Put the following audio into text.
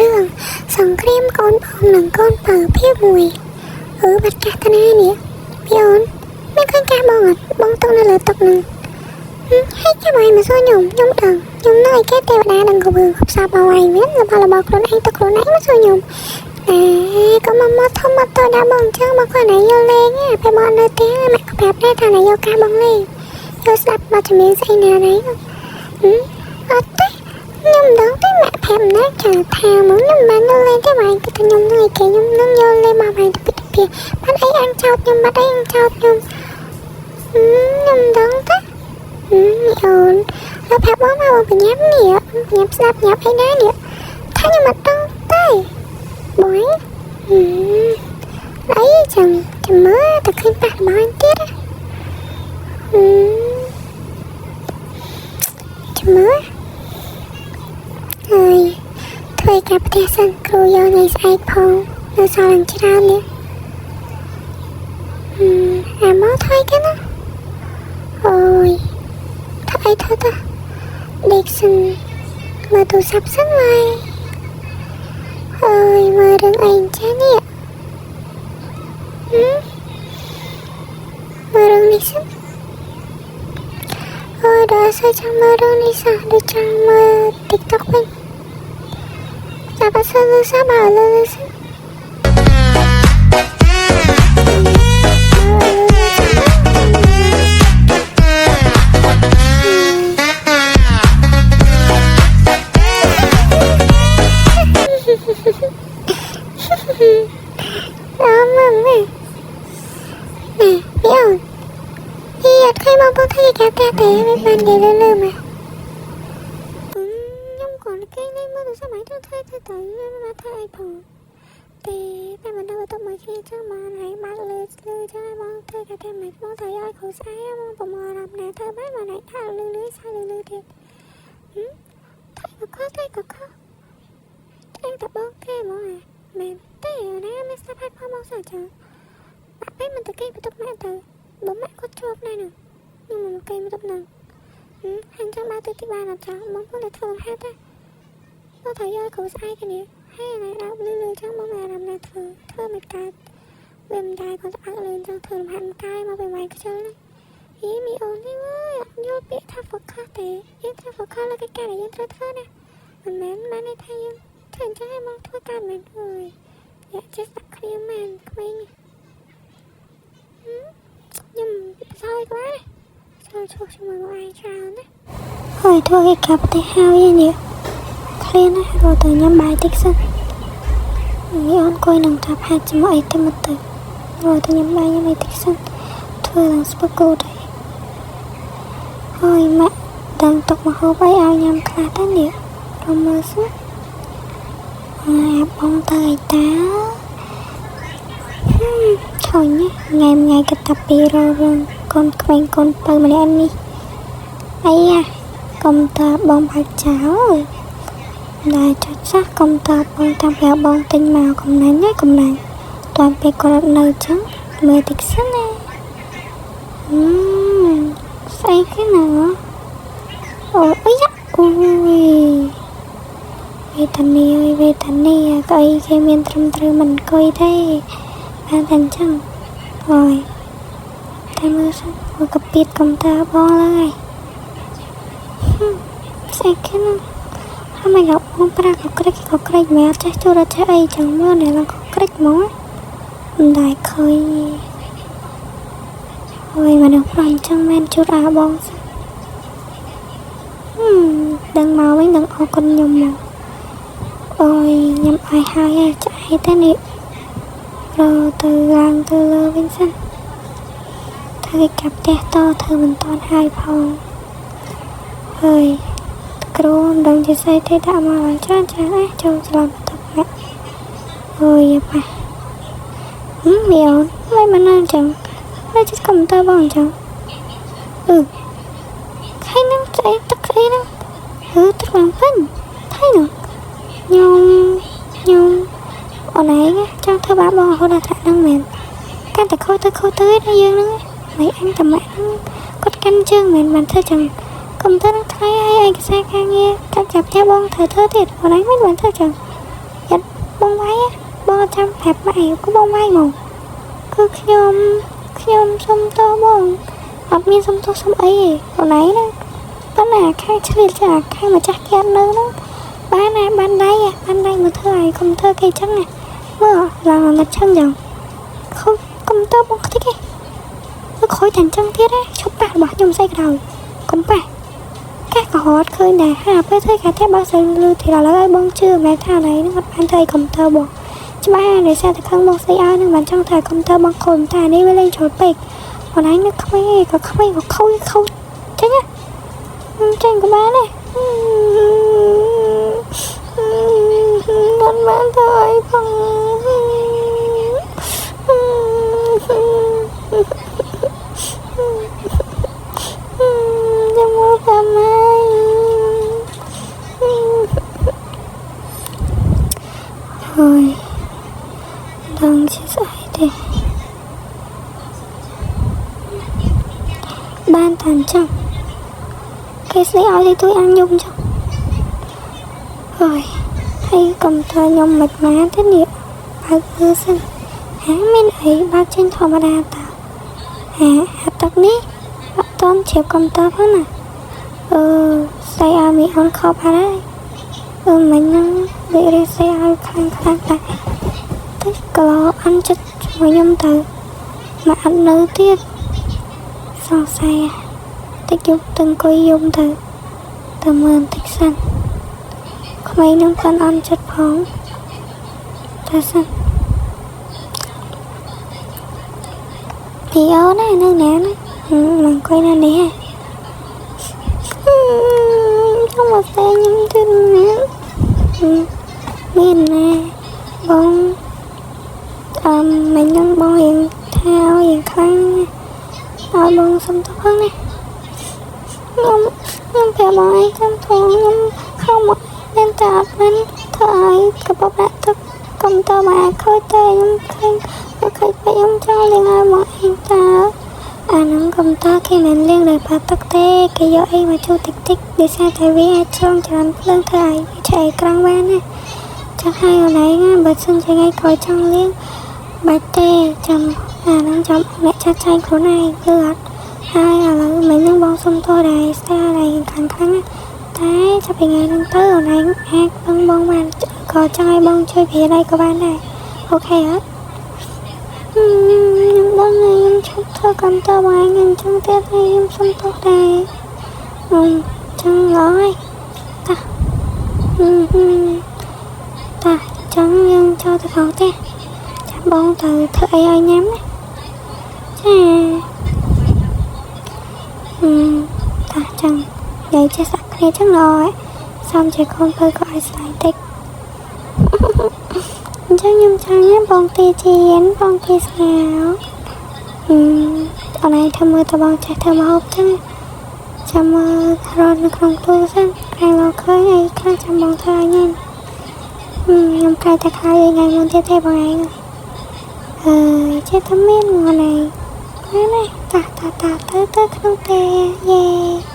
រឿងសង្គ្រាមកូនបងនិងកូនបើភាគ1បាត់កាសតាណានេះពីអូនមានឃើញកាសបងអត់បងទុកនៅលើតុនឹងហើយចាំឲ្យមកសួរខ្ញុំដឹងខ្ញុំនៅឯគេទេវតានឹងកវើផ្សាប់ឲ្យឯងមានរបស់ខ្លួនឯងទុកខ្លួនឯងមកសួរខ្ញុំក៏មកធំមកតដល់បងចឹងមកគាត់ណៃយកលេងពេលបងនៅផ្ទះម៉ាក់ក៏ប្រាប់ដែរថាណៃយកកាសបងលេងយកស្ដាប់បទចម្រៀងស្អីណាណៃអត់ទេខ្ញុំដឹងទេម៉ាក់ប្រាប់ណាចាថាមកខ្ញុំបាននៅលេងទេបងគឺថាខ្ញុំនៅឯគេខ្ញុំនឹងយកលេងមកវិញទៅពីបាត់អីអញចោតខ្ញុំបាត់អីអញចោតខ្ញុំដឹងទេអូនแล้วប្រាប់បងមកបញ្ញាប់នេះបញ្ញាប់ស្ដាប់បញ្ញាប់អីណានេះថាខ្ញុំអត់ដឹងទេបងអីចាំមើលតែឃើញប៉ះរបស់អញទៀតចាំមើលហើយធ្វើការផ្ទះសិនគ្រូយកថ្ងៃស្អែកផងនៅសល់ឡើងច្រើននេះមកធ្វើគេណាអូយធ្វើអីធ្វើតាដេកសិនមើលទូរស័ព្ទសិនហើយហើយមើលរឿងអីចានេះមើលរឿងនេះសិនអូយដល់សាចាំមើលរឿងនេះសោះដូចចង់មើល TikTok វិញចាប់អត់សិនសាប់ហើយលើសិនបងធ្វើការផ្ទះទេមិនបាននិយាយលើមកខ្ញុំគាត់គេលេងមើលទៅសម័យទៅធ្វើទៅមកធ្វើអីផងទេតែមិនដឹងទៅមកគ្នាចឹងមកហើយមកលើចឹងមកធ្វើការតែមិនមកទៅឲ្យគ្រូស្អីមកប្រមូលរាប់ណាធ្វើបានមកណៃថាលឺសាលឺទៀតធ្វើក៏ខុសតែតែបងគេមកមែនទេណាមិនស្ដាប់ហើយផងមកសោះចឹងបាក់ពេលមិនទៅគេបន្ទប់ម៉ាក់ទៅបងម៉ាក់គាត់ជាប់ណែនោះខ្ញុំគេមកទៅនឹងហាញចាំមកទៅទីបានអត់ចាបងគាត់ទៅធ្វើហាត់ណាមកថាយកគ្រូស្អីគ្នាហើយណៃដល់លឺចឹងបងអារម្មណ៍ណាធ្វើមិនកើតវាមិនដែរគាត់អត់លឿនចឹងធ្វើលំហាត់កាយមកពេលម៉ៃខ្ជិលណាយីមីអូននេះមើលយល់ពាក្យថា focus ទេយើងត្រូវ focus លើកិច្ចការដែលយើងត្រូវធ្វើណាមិនមែនបានន័យថាយើងធ្វើអញ្ចឹងឲ្យមកធ្វើតាមមិនអើយយកចេះស្ដាប់គ្នាមែនក្មេងខ្ញុំសោយquáចូលជាមួយមកឯងច្រើនណាហើយធ្វើកិច្ចការផ្ទះហើយនេះឃ្លានណារត់ទៅញ៉ាំបាយតិចសិននេះអូនគួយនឹងថាផាច់ជាមួយអីទៅមកទៅរត់ទៅញ៉ាំបាយញ៉ាំអីតិចសិនធ្វើឡើងស្ពកូតហើយម៉ាក់ដឹងទុកមកហូបអីឲ្យញ៉ាំខ្លះទៅនេះរំមើលសិនបងទៅអីតាឆុញថ្ងៃគិតតែពីរឿងកូនក្មេងកូនបើម្នាក់នេះអីកុំតើបងបាច់ចោលតែចាស់កុំតើបងតាមប្រាប់បងទិញមកកំណាញ់តាន់ពេលគាត់នៅចឹងមើលតិចសិនណាស្អីគេណាអូអីអូយវេទនាក៏អីគេមានត្រឹមត្រូវមិនអង្គុយទេបានតែអញ្ចឹងហើយតែមើលសិនមកកពីតកុំតើបងឡើយស្អីគេណាហើយមកយកបងប្រាក់ក៏ក្រិចមែនចេះចូលរត់ចេះអីចឹងមើលនេះឡើងក៏ក្រិចមកមិនដែរឃើញហើយមនុស្សប្រុសអញ្ចឹងមែនជួយអាបងដឹងមកវិញដឹងអរគុណខ្ញុំមកអូយញ៉ាំអាយហើយចាស់តែនេះរទៅឡើងទៅលើវិញសិនធ្វើកាប់ផ្ទះតធ្វើមិនតាន់ហើយផងហើយគ្រូមិនដឹងជាស្អីទេដាក់មកឡើងច្រើនចូលច្រឡំបន្ទប់ណាអូយប៉ាវាអូនហើយមិនអញ្ចឹងហើយជិះកុំព្យូទ័របងអញ្ចឹងខៃនឹងស្អីទឹកស្អីហ្នឹងទឹកឡើងពេញថៃនោះខ្ញុំអូនឯងចង់ធ្វើបាបបងរហូតដល់ថ្នាក់ហ្នឹងមែនកាន់តែខូចទៅណាយើងហ្នឹងហើយអញតែម៉ាក់ហ្នឹងគាត់កាន់ជើងមែនបានធ្វើចឹងកុំព្យូទ័រនឹងថ្ងៃឲ្យឯកសារការងារកាប់ចាប់ផ្ទះបងធ្វើទៀតអូនឯងមិនបានធ្វើចឹង ចាំប្រាប់ម៉ែក៏បងវាយមកគឺខ្ញុំសុំតបងអត់មានសុំទោសសុំអីទេអូនឯងណាប៉ុន្តែខាងឆ្លៀតចាខាងម្ចាស់គេអត់នៅហ្នឹងបានណាបានដៃមកធ្វើឲ្យកុំធ្វើគេចឹងណាមើលឡើងមកចឹងចឹងខូចកុំតបងខ្ទេចទេមើលខូចតែចឹងទៀតណាឈប់ប៉ះរបស់ខ្ញុំស្អីក្រោយកុំប៉ះកាក៏រត់ឃើញដែរហាពេលធ្វើការតែបើសិនលឺទីឥឡូវឲ្យបងជឿមែនថាណៃនឹងអត់បានធ្វើឲ្យកុំព្យូទ័របងច្បាស់ដោយសារតែខឹងបងស្អីឲ្យនឹងបានចង់ថាកុំព្យូទ័របងខូចតែនេះវាលេងចូលពេកអូនឯងនឹកក្មេងក៏ខូចចឹងណាចឹងក៏បានដែរមិនបានធ្វើអីផងចាំមកតាមហើយហើយដឹងជាស្អីទេបានតែអញ្ចឹងគេស្ដីឲ្យទៅអាញញុំចឹងហើយកុំធ្វើខ្ញុំមិនបានទេនេះបើគឺសិនហាមានអីបើចេញធម្មតាតើហាទឹកនេះអត់តន់ជ្រាបកុំព្យូទ័រផងណាស្ដីឲ្យមីអូនខប់ហើយមិញហ្នឹងវារៀបស្ដីឲ្យខ្លាំងតែតែក៏អន់ចិត្តជាមួយខ្ញុំទៅមកអត់នៅទៀតសង្ស័យតិចយប់ទៅអង្គុយយំទៅមើលបន្តិចសិនក្មេងនឹងគាត់អន់ចិត្តផងតែសិនពីអូននៅណាមកអង្គុយនៅនេះខ្ញុំមកតែខ្ញុំទៅមានណាបងមិញនឹងបងរៀងថារៀងខ្លាំងឲ្យបងសុំទោសផងណាខ្ញុំប្រាប់បងឯងចាំធំខ្ញុំខំមកតែអត់បានធ្វើឲ្យកបបដាក់ទឹកកុំតមកខូចតែខ្ញុំឃើញខ្ញុំចង់លេងឲ្យមកឯងតើអានឹងកុំតគេមិនលេងដោយបាទឹកទេគេយកអីមកចូលតិចដោយសារតែវាអាចឆ្លងច្រើនភ្លើងធ្វើឲ្យវាឆេះក្រង់បានណាចង់ឲ្យអូនឯងបើសិនជាថ្ងៃក្រោយចង់លេងបាច់ទេចាំអានឹងចាំអ្នកចាត់ចែងខ្លួនឯងគឺអត់ហើយឥឡូវមិញនឹងបងសុំទោសដែរស្ទើរតែខ្លាំងណាតែចាប់ពីថ្ងៃហ្នឹងទៅអូនឯងអាចបងបានក៏ចង់ឲ្យបងជួយព្រាដៃក៏បានដែរអូខេអត់បងខ្ញុំឈប់ធ្វើកម្មតបងឯងអញ្ចឹងទៀតខ្ញុំសុំទោសដែរចឹងឡើយតាចឹងយើងចូលទៅក្នុងផ្ទះចាំបងទៅធ្វើអីឲ្យញ៉ាំណាចាតាចឹងនិយាយចេះសាក់គ្នាចឹងឡើយសុំជាកូនពើក៏ឲ្យស្លាញ់តិចអញ្ចឹងខ្ញុំចង់ញ៉ាំបងទីជៀនបងទីស្ងោអនឯងធ្វើមើលតបងចេះធ្វើម្ហូបចឹងចាំមើលរត់នៅក្នុងទូសិនក្រែងមកឃើញអីខ្លះចាំបងធ្វើឲ្យញ៉ាំខ្ញុំក្រែងតែខ្លាចថ្ងៃមុនទៀតទេបងឯងចេះតែមានងន់ឯងណាតាទៅក្នុងទេយេ